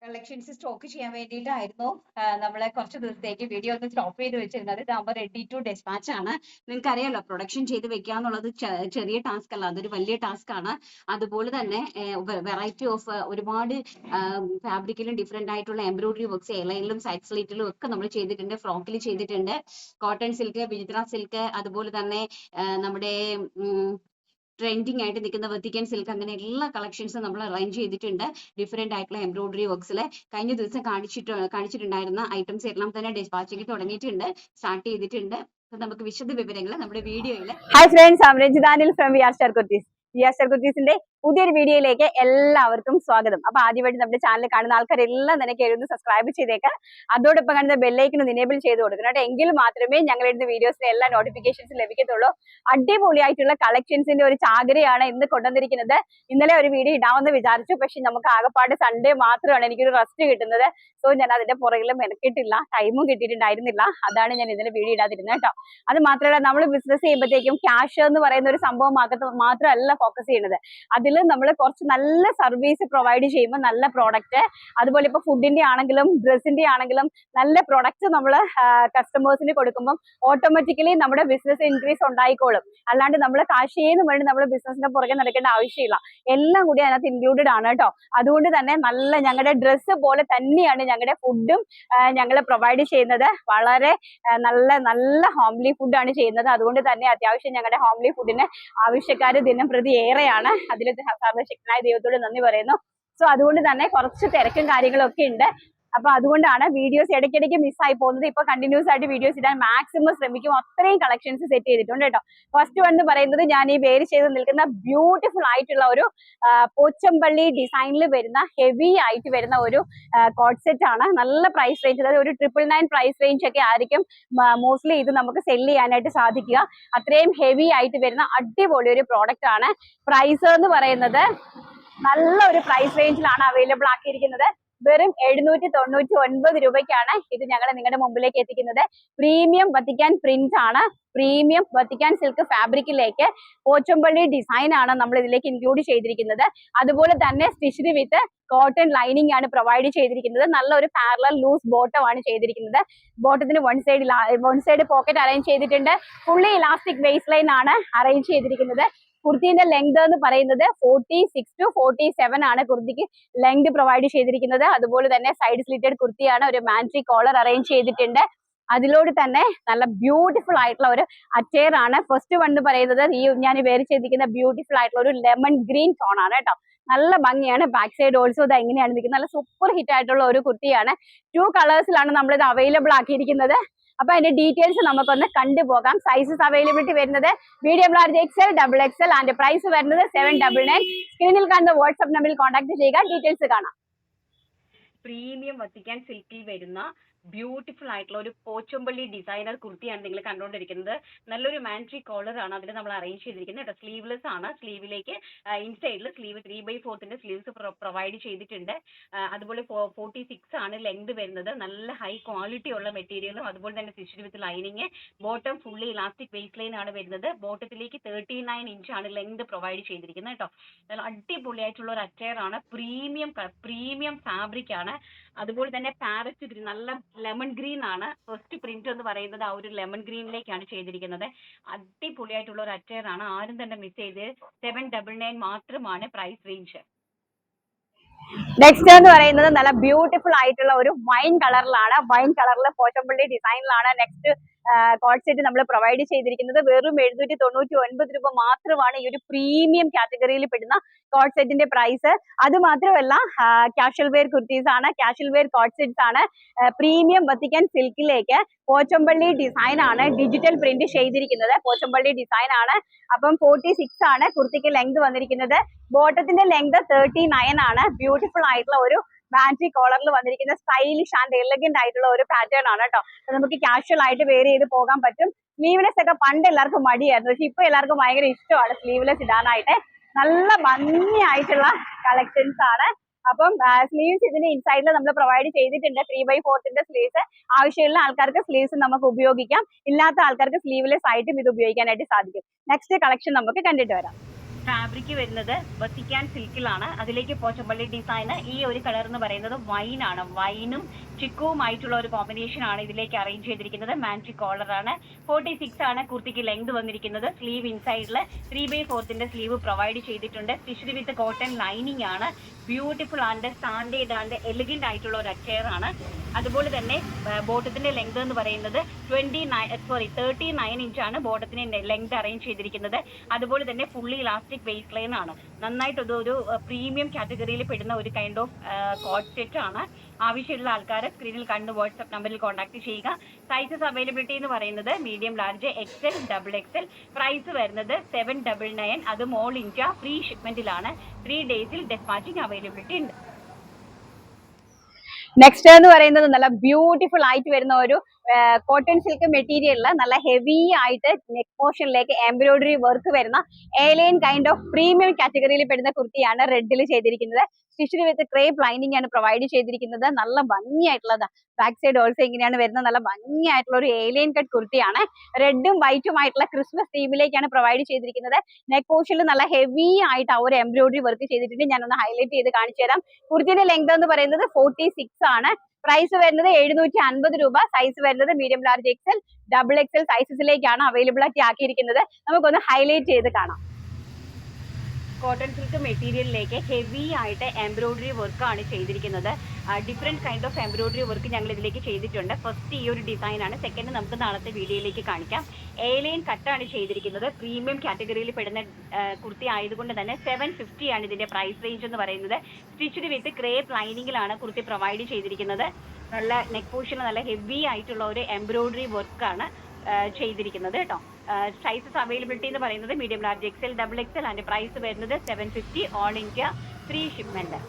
Collections stock ചെയ്യാൻ വേണ്ടിയിട്ടായിരുന്നു നമ്മളെ കുറച്ച് ദിവസത്തേക്ക് വീഡിയോ ഒന്ന് സ്റ്റോപ്പ് ചെയ്ത് വെച്ചിരുന്നത്. ഇതാകുമ്പോൾ റെഡി ടു ഡെസ്പാച്ച് ആണ്. നിങ്ങൾക്ക് അറിയാലോ, പ്രൊഡക്ഷൻ ചെയ്ത് വെക്കുക എന്നുള്ളത് ചെറിയ ടാസ്ക് അല്ല, അതൊരു വലിയ ടാസ്ക് ആണ്. അതുപോലെ തന്നെ വെറൈറ്റി ഓഫ് ഒരുപാട് ഫാബ്രിക്കിലും ഡിഫറെന്റ് ആയിട്ടുള്ള എംബ്രോയിഡറി വർക്ക്സ് എയർലൈനിലും സൈഡ് സ്ലീറ്റിലും ഒക്കെ നമ്മൾ ചെയ്തിട്ടുണ്ട്. ഫ്രോക്കിൽ ചെയ്തിട്ടുണ്ട്, കോട്ടൺ സിൽക്ക്, ബിജിത്ര സിൽക്ക്, അതുപോലെ തന്നെ നമ്മുടെ ട്രെൻഡിങ് ആയിട്ട് നിൽക്കുന്ന വെർട്ടിക്കൻ സിൽക്ക്, അങ്ങനെ എല്ലാ കളക്ഷൻസും നമ്മൾ അറേഞ്ച് ചെയ്തിട്ടുണ്ട്. ഡിഫറെന്റ് ആയിട്ടുള്ള എംബ്രോയിഡറി വർക്ക്സിൽ കഴിഞ്ഞ ദിവസം കാണിച്ചിട്ടുണ്ടായിരുന്ന ഐറ്റംസ് എല്ലാം തന്നെ ഡിസ്പാച്ചിങ് തുടങ്ങിയിട്ടുണ്ട്, സ്റ്റാർട്ട് ചെയ്തിട്ടുണ്ട്. നമുക്ക് വിശദ വിവരങ്ങൾ നമ്മുടെ വീഡിയോയിൽ. Hi friends, I am Ranjitha Anil from V R star Kurtis. V R star കുർത്തീസിന്റെ പുതിയൊരു വീഡിയോയിലേക്ക് എല്ലാവർക്കും സ്വാഗതം. അപ്പൊ ആദ്യമായിട്ട് നമ്മുടെ ചാനൽ കാണുന്ന ആൾക്കാരെല്ലാം തന്നെ കയറി സബ്സ്ക്രൈബ് ചെയ്തേക്കാം. അതോടൊപ്പം കാണുന്ന ബെല്ലൈക്കൺ ഒന്ന് എനേബിൾ ചെയ്ത് കൊടുക്കണം കേട്ടോ. എങ്കിൽ മാത്രമേ ഞങ്ങൾ ഇടുന്ന വീഡിയോസിന്റെ എല്ലാ നോട്ടിഫിക്കേഷൻസ് ലഭിക്കത്തുള്ളൂ. അടിപൊളിയായിട്ടുള്ള കളക്ഷൻസിന്റെ ഒരു ചാകരയാണ് ഇന്ന് കൊണ്ടുവന്നിരിക്കുന്നത്. ഇന്നലെ ഒരു വീഡിയോ ഇടാമെന്ന് വിചാരിച്ചു, പക്ഷെ നമുക്ക് ആകെപ്പാട് സൺഡേ മാത്രമാണ് എനിക്കൊരു റെസ്റ്റ് കിട്ടുന്നത്. സോ ഞാൻ അതിന്റെ പുറകിലും മെനക്കിട്ടില്ല, ടൈമും കിട്ടിയിട്ടുണ്ടായിരുന്നില്ല. അതാണ് ഞാൻ ഇന്നലെ വീഡിയോ ഇടാതിരുന്നത് കേട്ടോ. അത് മാത്രമല്ല, നമ്മൾ ബിസിനസ് ചെയ്യുമ്പോഴത്തേക്കും ക്യാഷ് എന്ന് പറയുന്ന ഒരു സംഭവം മാത്രമല്ല ഫോക്കസ് ചെയ്യുന്നത്. അതിൽ നമ്മൾ കുറച്ച് നല്ല സർവീസ് പ്രൊവൈഡ് ചെയ്യുമ്പോൾ നല്ല പ്രോഡക്റ്റ്, അതുപോലെ ഇപ്പൊ ഫുഡിന്റെ ആണെങ്കിലും ഡ്രസ്സിന്റെ ആണെങ്കിലും നല്ല പ്രോഡക്റ്റ് നമ്മൾ കസ്റ്റമേഴ്സിന് കൊടുക്കുമ്പോൾ ഓട്ടോമാറ്റിക്കലി നമ്മുടെ ബിസിനസ് ഇൻക്രീസ് ഉണ്ടായിക്കോളും. അല്ലാണ്ട് നമ്മൾ കാശേന്ന് വേണ്ടി നമ്മൾ ബിസിനസിന്റെ പുറകെ നടക്കേണ്ട ആവശ്യമില്ല. എല്ലാം കൂടി അതിനകത്ത് ഇൻക്ലൂഡഡ് ആണ് കേട്ടോ. അതുകൊണ്ട് തന്നെ നല്ല ഞങ്ങളുടെ ഡ്രസ്സ് പോലെ തന്നെയാണ് ഞങ്ങളുടെ ഫുഡും ഞങ്ങൾ പ്രൊവൈഡ് ചെയ്യുന്നത്. വളരെ നല്ല നല്ല ഹോംലി ഫുഡാണ് ചെയ്യുന്നത്. അതുകൊണ്ട് തന്നെ അത്യാവശ്യം ഞങ്ങളുടെ ഹോംലി ഫുഡിന് ആവശ്യക്കാർ ദിനം പ്രതി ഏറെയാണ്. അതിൽ സർവ്വശക്തനായ ദൈവത്തോട് നന്ദി പറയുന്നു. സോ അതുകൊണ്ട് തന്നെ കുറച്ച് തിരക്കും കാര്യങ്ങളൊക്കെ ഉണ്ട്. അപ്പൊ അതുകൊണ്ടാണ് വീഡിയോസ് ഇടയ്ക്കിടയ്ക്ക് മിസ്സായി പോകുന്നത്. ഇപ്പൊ കണ്ടിന്യൂസ് ആയിട്ട് വീഡിയോസ് ഇടാൻ മാക്സിമം ശ്രമിക്കും. അത്രയും കളക്ഷൻസ് സെറ്റ് ചെയ്തിട്ടുണ്ട് കേട്ടോ. ഫസ്റ്റ് വൺ എന്ന് പറയുന്നത് ഞാൻ ഈ വേര് ചെയ്ത് നിൽക്കുന്ന ബ്യൂട്ടിഫുൾ ആയിട്ടുള്ള ഒരു പോച്ചമ്പള്ളി ഡിസൈനിൽ വരുന്ന ഹെവി ആയിട്ട് വരുന്ന ഒരു കോട്ട് സെറ്റ് ആണ്. നല്ല പ്രൈസ് റേഞ്ച്, അതായത് ഒരു 999 പ്രൈസ് റേഞ്ച് ഒക്കെ ആയിരിക്കും മോസ്റ്റ്ലി ഇത് നമുക്ക് സെല് ചെയ്യാനായിട്ട് സാധിക്കുക. അത്രയും ഹെവി ആയിട്ട് വരുന്ന അടിപൊളി ഒരു പ്രോഡക്റ്റ് ആണ്. പ്രൈസ് എന്ന് പറയുന്നത് നല്ല ഒരു പ്രൈസ് റേഞ്ചിലാണ് അവൈലബിൾ ആക്കിയിരിക്കുന്നത്. വെറും 799 രൂപയ്ക്കാണ് ഇത് ഞങ്ങൾ നിങ്ങളുടെ മുമ്പിലേക്ക് എത്തിക്കുന്നത്. പ്രീമിയം വത്തിക്കാൻ പ്രിന്റ് ആണ്. പ്രീമിയം വത്തിക്കാൻ സിൽക്ക് ഫാബ്രിക്കിലേക്ക് പോച്ചമ്പള്ളി ഡിസൈൻ ആണ് നമ്മൾ ഇതിലേക്ക് ഇൻക്ലൂഡ് ചെയ്തിരിക്കുന്നത്. അതുപോലെ തന്നെ സ്റ്റിച്ച്ഡ് വിത്ത് കോട്ടൺ ലൈനിങ് ആണ് പ്രൊവൈഡ് ചെയ്തിരിക്കുന്നത്. നല്ലൊരു പാരലൽ ലൂസ് ബോട്ടം ആണ് ചെയ്തിരിക്കുന്നത്. ബോട്ടത്തിന് വൺ സൈഡ് പോക്കറ്റ് അറേഞ്ച് ചെയ്തിട്ടുണ്ട്. ഫുള്ളി ഇലാസ്റ്റിക് വേസ്റ്റ് ലൈൻ ആണ് അറേഞ്ച് ചെയ്തിരിക്കുന്നത്. കുർത്തിന്റെ ലെങ്ത് എന്ന് പറയുന്നത് 46 to 47 ആണ് കുർത്തിക്ക് ലെങ്ത് പ്രൊവൈഡ് ചെയ്തിരിക്കുന്നത്. അതുപോലെ തന്നെ സൈഡ് സ്ലിറ്റഡ് കുർത്തിയാണ്. ഒരു മാൻട്രി കോളർ അറേഞ്ച് ചെയ്തിട്ടുണ്ട്. അതിലോട് തന്നെ നല്ല ബ്യൂട്ടിഫുൾ ആയിട്ടുള്ള ഒരു അറ്റയർ ആണ്. ഫസ്റ്റ് വൺ എന്ന് പറയുന്നത് ഈ ഞാൻ വേറെ ചെയ്തിരിക്കുന്ന ബ്യൂട്ടിഫുൾ ആയിട്ടുള്ള ഒരു ലെമൺ ഗ്രീൻ ടോൺ ആണ് കേട്ടോ. നല്ല ഭംഗിയാണ്. ബാക്ക് സൈഡ് ഓൾസോ ഇത് എങ്ങനെയാണ് നിൽക്കുന്നത്, നല്ല സൂപ്പർ ഹിറ്റ് ആയിട്ടുള്ള ഒരു കുർത്തിയാണ്. 2 കളേഴ്സിലാണ് നമ്മൾ ഇത് അവൈലബിൾ ആക്കിയിരിക്കുന്നത്. അപ്പൊ അതിന്റെ ഡീറ്റെയിൽസ് നമുക്കൊന്ന് കണ്ടുപോകാം. സൈസസ് അവൈലബിലിറ്റി വരുന്നത് medium, large, XL, double XL and price വരുന്നത് 799. സ്ക്രീനിൽ കാണുന്ന വാട്സ്ആപ്പ് നമ്പറിൽ കോൺടാക്ട് ചെയ്യുക. ഡീറ്റെയിൽസ് കാണാം. പ്രീമിയം വത്തിക്കാൻ സിൽക്കിൽ വരുന്ന ബ്യൂട്ടിഫുൾ ആയിട്ടുള്ള ഒരു പോച്ചമ്പള്ളി ഡിസൈനർ കുർത്തിയാണ് നിങ്ങൾ കണ്ടുകൊണ്ടിരിക്കുന്നത്. നല്ലൊരു മാൻട്രി കോളർ ആണ് അതിൽ നമ്മൾ അറേഞ്ച് ചെയ്തിരിക്കുന്നത് കേട്ടോ. സ്ലീവ്ലെസ് ആണ്. സ്ലീവിലേക്ക് ഇൻസൈഡിൽ സ്ലീവ് 3/4 സ്ലീവ്സ് പ്രൊവൈഡ് ചെയ്തിട്ടുണ്ട്. അതുപോലെ 46 ആണ് ലെങ്ത് വരുന്നത്. നല്ല ഹൈ ക്വാളിറ്റി ഉള്ള മെറ്റീരിയലും അതുപോലെ തന്നെ stitched with lining. Bottom fully elastic waist line ആണ് വരുന്നത്. ബോട്ടത്തിലേക്ക് 39 ഇഞ്ച് ആണ് ലെങ്ത് പ്രൊവൈഡ് ചെയ്തിരിക്കുന്നത് കേട്ടോ. നല്ല അടിപൊളിയായിട്ടുള്ള ഒരു അറ്റയർ ആണ്. പ്രീമിയം ഫാബ്രിക് ആണ്. അതുപോലെ തന്നെ പാരറ്റ് ഗ്രീൻ, നല്ല ലെമൺ ഗ്രീൻ ആണ്. ഫസ്റ്റ് പ്രിന്റ് എന്ന് പറയുന്നത് ആ ഒരു ലെമൺ ഗ്രീനിലേക്കാണ് ചെയ്തിരിക്കുന്നത്. അടിപൊളിയായിട്ടുള്ള ഒരു അറ്റയർ ആണ്. ആരും തന്നെ മിസ് ചെയ്ത് 799 മാത്രമാണ് പ്രൈസ് റേഞ്ച്. നെക്സ്റ്റ് എന്ന് പറയുന്നത് നല്ല ബ്യൂട്ടിഫുൾ ആയിട്ടുള്ള ഒരു വൈൻ കളറിലാണ്. വൈൻ കളറിൽ പോച്ചമ്പള്ളി ഡിസൈനിലാണ് നെക്സ്റ്റ് കോട്ട് സെറ്റ് നമ്മൾ പ്രൊവൈഡ് ചെയ്തിരിക്കുന്നത്. വെറും 799 രൂപ മാത്രമാണ് ഈ ഒരു പ്രീമിയം കാറ്റഗറിയിൽ പെടുന്ന കോട്ട് സെറ്റിന്റെ പ്രൈസ്. അത് മാത്രമല്ല കാഷ്വൽ വെയർ കുർത്തീസ് ആണ്, കാഷ്വൽ വെയർ കോട്ട് സെറ്റ്സ് ആണ്. പ്രീമിയം വത്തിക്കാൻ സിൽക്കിലേക്ക് പോച്ചമ്പള്ളി ഡിസൈൻ ആണ് ഡിജിറ്റൽ പ്രിന്റ് ചെയ്തിരിക്കുന്നത്. പോച്ചമ്പള്ളി ഡിസൈൻ ആണ്. അപ്പം 46 ആണ് കുർത്തിക്ക് ലെങ്ത് വന്നിരിക്കുന്നത്. ബോട്ടത്തിന്റെ ലെങ്ത് 39 ആണ്. ബ്യൂട്ടിഫുൾ ആയിട്ടുള്ള ഒരു മാൻട്രി കോളറിൽ വന്നിരിക്കുന്ന സ്റ്റൈലിഷ് ആൻഡ് എലഗന്റ് ആയിട്ടുള്ള ഒരു പാറ്റേൺ ആണ് കേട്ടോ. നമുക്ക് കാഷ്വൽ ആയിട്ട് വെയർ ചെയ്ത് പോകാൻ പറ്റും. സ്ലീവ്ലെസ് ഒക്കെ പണ്ട് എല്ലാവർക്കും മടിയായിരുന്നു, പക്ഷെ ഇപ്പൊ എല്ലാവർക്കും ഭയങ്കര ഇഷ്ടമാണ് സ്ലീവ്ലെസ് ഇടാനായിട്ട്. നല്ല ഭംഗിയായിട്ടുള്ള കളക്ഷൻസ് ആണ്. അപ്പം സ്ലീവ്സ് ഇതിന്റെ ഇൻസൈഡിൽ നമ്മൾ പ്രൊവൈഡ് ചെയ്തിട്ടുണ്ട്. 3/4 സ്ലീവ്സ്. ആവശ്യമുള്ള ആൾക്കാർക്ക് സ്ലീവ്സ് നമുക്ക് ഉപയോഗിക്കാം. ഇല്ലാത്ത ആൾക്കാർക്ക് സ്ലീവ്ലെസ് ആയിട്ടും ഇത് ഉപയോഗിക്കാനായിട്ട് സാധിക്കും. നെക്സ്റ്റ് കളക്ഷൻ നമുക്ക് കണ്ടിട്ട് വരാം. ഫാബ്രിക് വരുന്നത് വസിക്കാൻ സിൽക്കിലാണ്. അതിലേക്ക് പോച്ചമ്പള്ളി ഡിസൈൻ. ഈ ഒരു കളർ എന്ന് പറയുന്നത് വൈൻ ആണ്. വൈനും ചിക്കുവുമായിട്ടുള്ള ഒരു കോമ്പിനേഷൻ ആണ് ഇതിലേക്ക് അറേഞ്ച് ചെയ്തിരിക്കുന്നത്. മാൻറ്റി കോളർ ആണ്. 46 ആണ് കുർത്തിക്ക് ലെങ്ത് വന്നിരിക്കുന്നത്. സ്ലീവ് ഇൻസൈഡിൽ 3/4 സ്ലീവ് പ്രൊവൈഡ് ചെയ്തിട്ടുണ്ട്. സ്റ്റിച്ച്ഡ് വിത്ത് കോട്ടൺ ലൈനിങ് ആണ്. Beautiful and standard and elegant ആയിട്ടുള്ള ഒരു അറ്റയർ ആണ്. അതുപോലെ തന്നെ ബോട്ടത്തിന്റെ ലെങ്ത് എന്ന് പറയുന്നത് 39 ഇഞ്ചാണ് ബോട്ടത്തിന് ലെങ്ത് അറേഞ്ച് ചെയ്തിരിക്കുന്നത്. അതുപോലെ തന്നെ ഫുള്ളി ഇലാസ്റ്റിക് വെയ്സ്റ്റ് ലൈൻ ആണ്. നന്നായിട്ട് ഒരു പ്രീമിയം കാറ്റഗറിയിൽ പെടുന്ന ഒരു കൈൻഡ് ഓഫ് കോട്ട് സെറ്റ് ആണ്. ആവശ്യമുള്ള ആൾക്കാരെ സ്ക്രീനിൽ കണ്ട് വാട്സ്ആപ്പ് നമ്പറിൽ കോൺടാക്ട് ചെയ്യുക. സൈസസ് അവൈലബിലിറ്റി എന്ന് പറയുന്നത് medium, large, XL, XXL. Price വരുന്നത് 799. അതും ഓൾ ഇന്ത്യ ഫ്രീ ഷിപ്മെന്റിലാണ്. 3 ഡേയ്സിൽ ഡെസ്പാച്ചിങ് അവൈലബിലിറ്റി ഉണ്ട്. നെക്സ്റ്റ് എന്ന് പറയുന്നത് നല്ല ബ്യൂട്ടിഫുൾ ആയിട്ട് വരുന്ന ഒരു കോട്ടൺ സിൽക്ക് മെറ്റീരിയലില് നല്ല ഹെവി ആയിട്ട് നെക്ക് പോർഷനിലേക്ക് എംബ്രോയിഡറി വർക്ക് വരുന്ന ഏലിയൻ കൈൻഡ് ഓഫ് പ്രീമിയം കാറ്റഗറിയിൽ പെടുന്ന കുർത്തിയാണ് റെഡിൽ ചെയ്തിരിക്കുന്നത്. സ്റ്റിച്ച്ഡ് വിത്ത് ക്രേപ്പ് ലൈനിങ് ആണ് പ്രൊവൈഡ് ചെയ്തിരിക്കുന്നത്. നല്ല ഭംഗിയായിട്ടുള്ളത് ബാക്ക് സൈഡ് ഓൾസോ ഇങ്ങനെയാണ് വരുന്നത്. നല്ല ഭംഗിയായിട്ടുള്ള ഒരു ഏലിയൻ കട്ട് കുർത്തിയാണ്. റെഡും വൈറ്റും ആയിട്ടുള്ള ക്രിസ്മസ് തീമിലേക്കാണ് പ്രൊവൈഡ് ചെയ്തിരിക്കുന്നത്. നെക്ക് പോർഷനിൽ നല്ല ഹെവി ആയിട്ട് ആ ഒരു എംബ്രോയിഡറി വർക്ക് ചെയ്തിട്ടുണ്ട്. ഞാനൊന്ന് ഹൈലൈറ്റ് ചെയ്ത് കാണിച്ചു തരാം. കുർത്തിയുടെ ലെങ്ത് എന്ന് പറയുന്നത് 46 ആണ്. പ്രൈസ് വരുന്നത് 750 രൂപ. സൈസ് വരുന്നത് മീഡിയം, ലാർജ്, XL, XXL സൈസസിലേക്കാണ് അവൈലബിലിറ്റി ആക്കിയിരിക്കുന്നത്. നമുക്കൊന്ന് ഹൈലൈറ്റ് ചെയ്ത് കാണാം. കോട്ടൺ സിൽക്ക് മെറ്റീരിയലിലേക്ക് ഹെവി ആയിട്ട് എംബ്രോയിഡറി വർക്ക് ആണ് ചെയ്തിരിക്കുന്നത്. Different kind of embroidery work ഞങ്ങൾ ഇതിലേക്ക് ചെയ്തിട്ടുണ്ട്. ഫസ്റ്റ് ഈ ഒരു ഡിസൈൻ ആണ്. സെക്കൻഡ് നമുക്ക് നാളത്തെ വീഡിയോയിലേക്ക് കാണിക്കാം. ഏലിയൻ കട്ടാണ് ചെയ്തിരിക്കുന്നത്. പ്രീമിയം കാറ്റഗറിയിൽ പെടുന്ന കുർത്തി ആയതുകൊണ്ട് തന്നെ 750 ആണ് ഇതിന്റെ പ്രൈസ് റേഞ്ച് എന്ന് പറയുന്നത്. സ്റ്റിച്ച്ഡ് വിത്ത് ക്രേപ്പ് ലൈനിങ്ങിലാണ് കുർത്തി പ്രൊവൈഡ് ചെയ്തിരിക്കുന്നത്. നല്ല നെക്ക് പോർഷനിൽ നല്ല ഹെവി ആയിട്ടുള്ള ഒരു എംബ്രോയിഡറി വർക്കാണ് ചെയ്തിരിക്കുന്നത് കേട്ടോ. സൈസസ് അവൈലബിലിറ്റി എന്ന് പറയുന്നത് മീഡിയം, ലാർജ്, XL, XXL. അതിന്റെ പ്രൈസ് വരുന്നത് 750. All India free shipment.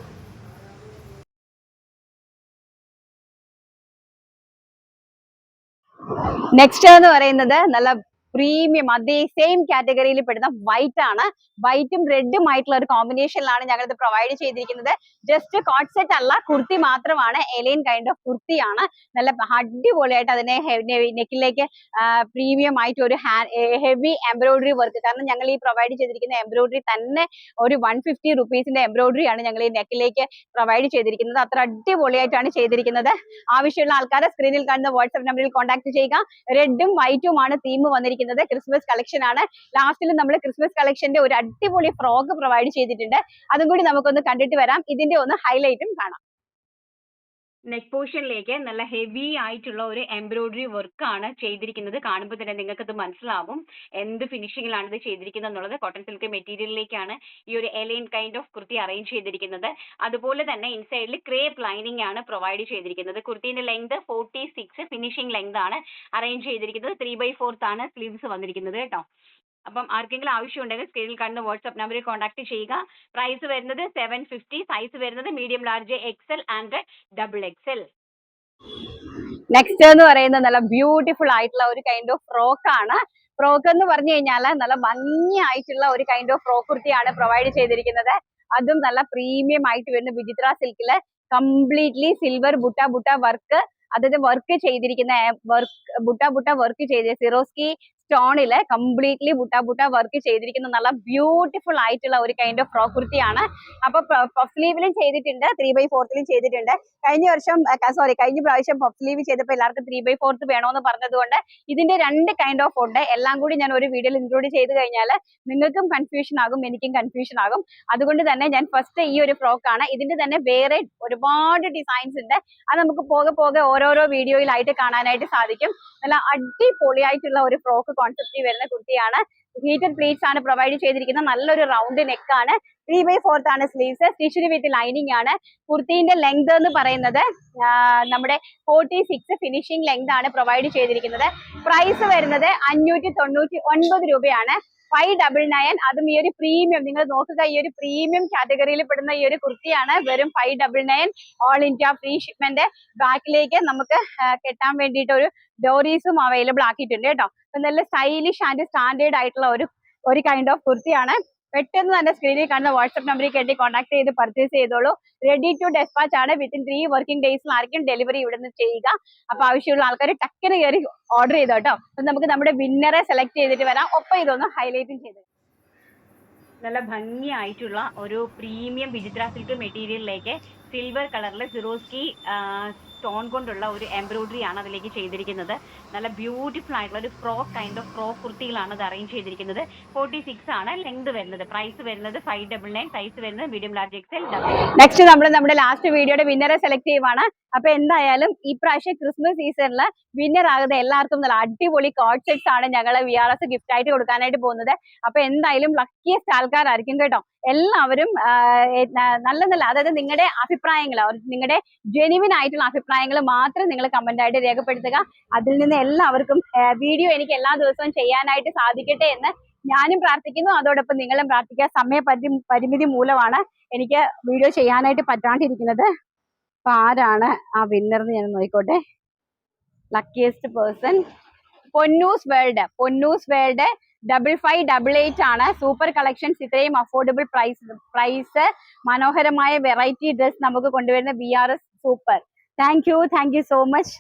Next എന്ന് പറയുന്നത് നല്ല പ്രീമിയം അതേ സെയിം കാറ്റഗറിയിൽ പെടുന്ന വൈറ്റ് ആണ്. വൈറ്റും റെഡും ആയിട്ടുള്ള ഒരു കോമ്പിനേഷനിലാണ് ഞങ്ങൾ ഇത് പ്രൊവൈഡ് ചെയ്തിരിക്കുന്നത്. ജസ്റ്റ് കോട്ട് സെറ്റ് അല്ല, കുർത്തി മാത്രമാണ്. എലിയൻ കൈൻഡ് ഓഫ് കുർത്തിയാണ്. നല്ല അടിപൊളിയായിട്ട് അതിനെ നെക്കിലേക്ക് പ്രീമിയം ആയിട്ട് ഒരു ഹെവി എംബ്രോയിഡറി വർക്ക്. കാരണം ഞങ്ങൾ ഈ പ്രൊവൈഡ് ചെയ്തിരിക്കുന്ന എംബ്രോയിഡറി തന്നെ ഒരു 150 റുപ്പീസിന്റെ എംബ്രോയിഡറി ആണ് ഞങ്ങൾ ഈ നെക്കിലേക്ക് പ്രൊവൈഡ് ചെയ്തിരിക്കുന്നത്. അത്ര അടിപൊളിയായിട്ടാണ് ചെയ്തിരിക്കുന്നത്. ആവശ്യമുള്ള ആൾക്കാരെ സ്ക്രീനിൽ കാണുന്ന വാട്സ്ആപ്പ് നമ്പറിൽ കോൺടാക്ട് ചെയ്യുക. റെഡും വൈറ്റുമാണ് തീം വന്നിരിക്കുന്നത്. ക്രിസ്മസ് കളക്ഷൻ ആണ്. ലാസ്റ്റിൽ നമ്മൾ ക്രിസ്മസ് കളക്ഷന്റെ ഒരു അടിപൊളി ഫ്രോക്ക് പ്രൊവൈഡ് ചെയ്തിട്ടുണ്ട്. അതും കൂടി നമുക്കൊന്ന് കണ്ടിട്ട് വരാം. ഇതിന്റെ ഒന്ന് ഹൈലൈറ്റും കാണാം. നെക്ക് പോർഷനിലേക്ക് നല്ല ഹെവി ആയിട്ടുള്ള ഒരു എംബ്രോയിഡറി വർക്ക് ആണ് ചെയ്തിരിക്കുന്നത്. കാണുമ്പോൾ തന്നെ നിങ്ങൾക്ക് ഇത് മനസ്സിലാവും എന്ത് ഫിനിഷിംഗിലാണ് ഇത് ചെയ്തിരിക്കുന്നത് എന്നുള്ളത്. കോട്ടൺ സിൽക്ക് മെറ്റീരിയലിലേക്കാണ് ഈ ഒരു എലിയൻ കൈൻഡ് ഓഫ് കുർത്തി അറേഞ്ച് ചെയ്തിരിക്കുന്നത്. അതുപോലെ തന്നെ ഇൻസൈഡിൽ ക്രേപ്പ് ലൈനിങ് ആണ് പ്രൊവൈഡ് ചെയ്തിരിക്കുന്നത്. കുർത്തിന്റെ ലെങ്ത് 46, ഫിനിഷിംഗ് ലെങ്ത് ആണ് അറേഞ്ച് ചെയ്തിരിക്കുന്നത്. 3/4 ആണ് സ്ലീവ്സ് വന്നിരിക്കുന്നത് കേട്ടോ. അപ്പം ആർക്കെങ്കിലും ആവശ്യമുണ്ടെങ്കിൽ സ്ക്രീനിൽ കാണുന്ന വാട്സ്ആപ്പ് നമ്പറിൽ കോൺടാക്ട് ചെയ്യുക. പ്രൈസ് വരുന്നത് 750. സൈസ് വരുന്നത് medium, large, XL and XXL. Next എന്ന് പറയുന്നത് നല്ല ബ്യൂട്ടിഫുൾ ആയിട്ടുള്ള ഒരു കൈൻഡ് ഓഫ് ഫ്രോക്ക് ആണ്. ഫ്രോക്ക് എന്ന് പറഞ്ഞു കഴിഞ്ഞാൽ നല്ല ഭംഗിയായിട്ടുള്ള ഒരു കൈൻഡ് ഓഫ് ഫ്രോക്ക് കുർത്തിയാണ് പ്രൊവൈഡ് ചെയ്തിരിക്കുന്നത്. അതും നല്ല പ്രീമിയം ആയിട്ട് വരുന്ന വിചിത്ര സിൽക്കില് കംപ്ലീറ്റ്ലി സിൽവർ ബുട്ട വർക്ക്. അതായത് വർക്ക് ചെയ്തിരിക്കുന്ന ബുട്ട വർക്ക് ചെയ്ത സിറോസ്കി സ്റ്റോണില് കംപ്ലീറ്റ്ലി ബുട്ട വർക്ക് ചെയ്തിരിക്കുന്ന നല്ല ബ്യൂട്ടിഫുൾ ആയിട്ടുള്ള ഒരു കൈൻഡ് ഓഫ് ഫ്രോക്ക് കുർത്തിയാണ്. അപ്പൊ പഫ് സ്ലീവിലും ചെയ്തിട്ടുണ്ട്, 3/4 ചെയ്തിട്ടുണ്ട്. കഴിഞ്ഞ പ്രാവശ്യം പഫ് സ്ലീവ് ചെയ്തപ്പോൾ എല്ലാവർക്കും 3/4 വേണമെന്ന് പറഞ്ഞതുകൊണ്ട് ഇതിന്റെ 2 കൈൻഡ് ഓഫ് ഉണ്ട്. എല്ലാം കൂടി ഞാൻ ഒരു വീഡിയോയിൽ ഇൻക്ലൂഡ് ചെയ്ത് കഴിഞ്ഞാൽ നിങ്ങൾക്കും കൺഫ്യൂഷൻ ആകും, എനിക്കും കൺഫ്യൂഷൻ ആകും. അതുകൊണ്ട് തന്നെ ഞാൻ ഫസ്റ്റ് ഈ ഒരു ഫ്രോക്ക് ആണ്. ഇതിന്റെ തന്നെ വേറെ ഒരുപാട് ഡിസൈൻസ് ഉണ്ട്. അത് നമുക്ക് പോകെ ഓരോരോ വീഡിയോയിലായിട്ട് കാണാനായിട്ട് സാധിക്കും. നല്ല അടിപൊളിയായിട്ടുള്ള ഒരു ഫ്രോക്ക് കോൺസെപ്റ്റ് വരുന്ന കുർത്തിയാണ്. ഹീറ്റഡ് പ്ലീറ്റ്സ് ആണ് പ്രൊവൈഡ് ചെയ്തിരിക്കുന്നത്. നല്ലൊരു റൗണ്ട് നെക്ക് ആണ്. 3/4 ആണ് സ്ലീവ്സ്. സ്റ്റിച്ച്ഡ് വിത്ത് ലൈനിങ് ആണ്. കുർത്തിന്റെ ലെങ്ത് എന്ന് പറയുന്നത് നമ്മുടെ 46 ഫിനിഷിംഗ് ലെങ്ത് ആണ് പ്രൊവൈഡ് ചെയ്തിരിക്കുന്നത്. പ്രൈസ് വരുന്നത് 599 രൂപയാണ്. 599. അതും ഈ ഒരു പ്രീമിയം നിങ്ങൾ നോക്കുക, ഈ ഒരു പ്രീമിയം കാറ്റഗറിയിൽ പെടുന്ന ഈ ഒരു കുർത്തിയാണ്. വെറും 599. All India free shipment. ബാക്കിലേക്ക് നമുക്ക് കെട്ടാൻ വേണ്ടിയിട്ട് ഒരു ഡോറീസും അവൈലബിൾ ആക്കിയിട്ടുണ്ട് കേട്ടോ. നല്ല സ്റ്റൈലിഷ് ആൻഡ് സ്റ്റാൻഡേർഡ് ആയിട്ടുള്ള ഒരു കൈൻഡ് ഓഫ് കുർത്തിയാണ്. പെട്ടെന്ന് തന്നെ സ്ക്രീനിൽ കാണുന്ന വാട്സ്ആപ്പ് നമ്പറിൽ കയറ്റി കോൺടാക്ട് ചെയ്ത് പർച്ചേസ് ചെയ്തോളൂ. റെഡി ടു ഡെസ്പാച്ച് ആണ്. വിത്തിൻ 3 വർക്കിംഗ് ഡേയ്സിലായിരിക്കും ഡെലിവറി ഇവിടെ നിന്ന് ചെയ്യുക. അപ്പൊ ആവശ്യമുള്ള ആൾക്കാർ ടക്കിന് കയറി ഓർഡർ ചെയ്തോ കേട്ടോ. അപ്പൊ നമുക്ക് നമ്മുടെ വിന്നറെ സെലക്ട് ചെയ്തിട്ട് വരാം. ഒപ്പം ഇതൊന്ന് ഹൈലൈറ്റും ചെയ്ത്. നല്ല ഭംഗിയായിട്ടുള്ള ഒരു പ്രീമിയം വിചിത്ര സിൽക്ക് മെറ്റീരിയലിലേക്ക് സിൽവർ കളറിൽ സിറോസ്കി സ്റ്റോൺ കൊണ്ടുള്ള ഒരു എംബ്രോയിഡറി ആണ് അതിലേക്ക് ചെയ്തിരിക്കുന്നത്. നല്ല ബ്യൂട്ടിഫുൾ ആയിട്ടുള്ള ഒരു ഫ്രോക്ക് കുർത്തിയിലാണ് അത് അറേഞ്ച് ചെയ്തിരിക്കുന്നത്. 46 ആണ് ലെങ്ത് വരുന്നത്. പ്രൈസ് വരുന്നത് 599, സൈസ് വരുന്നത് മീഡിയം ലാർജ് എക്സൽ. നെക്സ്റ്റ് നമ്മൾ നമ്മുടെ ലാസ്റ്റ് വീഡിയോയുടെ വിന്നറെ സെലക്ട് ചെയ്യുവാണ്. അപ്പൊ എന്തായാലും ഈ പ്രാവശ്യം ക്രിസ്മസ് സീസണിൽ വിന്നർ ആകുന്ന എല്ലാവർക്കും നല്ല അടിപൊളി കോഡ് സെറ്റ്സ് ആണ് ഞങ്ങൾ VRS ഗിഫ്റ്റ് ആയിട്ട് കൊടുക്കാനായിട്ട് പോകുന്നത്. അപ്പൊ എന്തായാലും ലക്കിയസ്റ്റ് ആൾക്കാരായിരിക്കും കേട്ടോ. എല്ലാവരും നല്ല അതായത് നിങ്ങളുടെ അഭിപ്രായങ്ങൾ, നിങ്ങളുടെ ജെനുവിൻ ആയിട്ടുള്ള അഭിപ്രായങ്ങൾ മാത്രം നിങ്ങൾ കമന്റ് ആയിട്ട് രേഖപ്പെടുത്തുക. അതിൽ നിന്ന് എല്ലാവർക്കും വീഡിയോ എനിക്ക് എല്ലാ ദിവസവും ചെയ്യാനായിട്ട് സാധിക്കട്ടെ എന്ന് ഞാനും പ്രാർത്ഥിക്കുന്നു. അതോടൊപ്പം നിങ്ങളും പ്രാർത്ഥിക്കുക. പരിമിതി മൂലമാണ് എനിക്ക് വീഡിയോ ചെയ്യാനായിട്ട് പറ്റാണ്ടിരിക്കുന്നത്. അപ്പൊ ആരാണ് ആ വിന്നർ എന്ന് ഞാൻ നോക്കിക്കോട്ടെ. ലക്കിയസ്റ്റ് പേഴ്സൺ പൊന്നൂസ് വേൾഡ് 5588 ആണ്. സൂപ്പർ കളക്ഷൻസ്, ഇത്രയും അഫോർഡബിൾ പ്രൈസ്, മനോഹരമായ വെറൈറ്റി ഡ്രസ് നമുക്ക് കൊണ്ടുവരുന്ന VRS super. Thank you so much.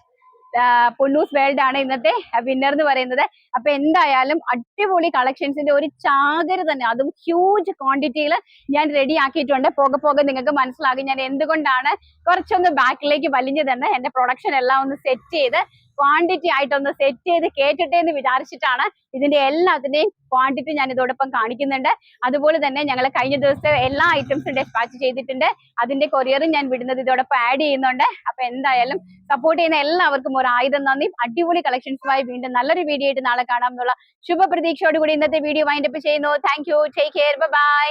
Ponnus world ആണ് ഇന്നത്തെ വിന്നർ എന്ന് പറയുന്നത്. അപ്പൊ എന്തായാലും അടിപൊളി കളക്ഷൻസിന്റെ ഒരു ചാകര് തന്നെ, അതും ഹ്യൂജ് ക്വാണ്ടിറ്റിയിൽ ഞാൻ റെഡി ആക്കിയിട്ടുണ്ട്. പോകെ നിങ്ങൾക്ക് മനസ്സിലാകും ഞാൻ എന്തുകൊണ്ടാണ് കുറച്ചൊന്ന് ബാക്കിലേക്ക് വലിഞ്ഞതെന്ന്. എന്റെ പ്രൊഡക്ഷൻ എല്ലാം ഒന്ന് സെറ്റ് ചെയ്ത് ക്വാണ്ടിറ്റി ആയിട്ടൊന്ന് സെറ്റ് ചെയ്ത് കേട്ടിട്ടെ എന്ന് വിചാരിച്ചിട്ടാണ് ഇതിന്റെ എല്ലാത്തിന്റെയും ക്വാണ്ടിറ്റി ഞാൻ ഇതോടൊപ്പം കാണിക്കുന്നുണ്ട്. അതുപോലെ തന്നെ ഞങ്ങൾ കഴിഞ്ഞ ദിവസത്തെ എല്ലാ ഐറ്റംസും ഡെസ്പാച്ച് ചെയ്തിട്ടുണ്ട്. അതിന്റെ കൊറിയറും ഞാൻ വിടുന്നത് ഇതോടൊപ്പം ആഡ് ചെയ്യുന്നുണ്ട്. അപ്പൊ എന്തായാലും സപ്പോർട്ട് ചെയ്യുന്ന എല്ലാവർക്കും ഒരു ആയിരം നന്ദി. അടിപൊളി കളക്ഷൻസുമായി വീണ്ടും നല്ലൊരു വീഡിയോ ആയിട്ട് നാളെ കാണാം എന്നുള്ള ശുഭപ്രതീക്ഷയോടുകൂടി ഇന്നത്തെ വീഡിയോ വൈൻഡപ്പ് ചെയ്യുന്നു. Thank you, take care, by.